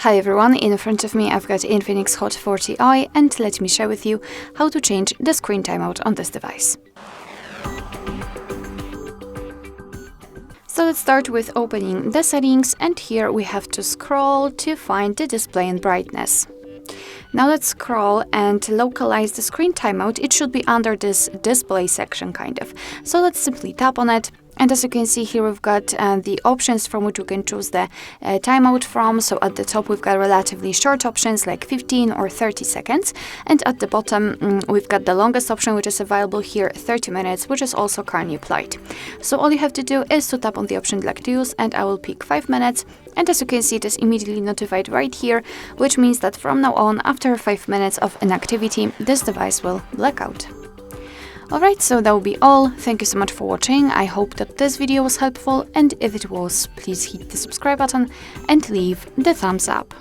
Hi everyone, in front of me I've got Infinix Hot 40i and let me share with you how to change the screen timeout on this device. So let's start with opening the settings, and here we have to scroll to find the display and brightness. Now let's scroll and localize the screen timeout. It should be under this display section kind of. So let's simply tap on it. And as you can see here, we've got the options from which we can choose the timeout from. So at the top, we've got relatively short options like 15 or 30 seconds. And at the bottom, we've got the longest option, which is available here, 30 minutes, which is also currently applied. So all you have to do is to tap on the option you'd like to use, and I will pick 5 minutes. And as you can see, it is immediately notified right here, which means that from now on, after 5 minutes of inactivity, this device will black out. Alright, so that will be all. Thank you so much for watching. I hope that this video was helpful, and if it was, please hit the subscribe button and leave the thumbs up.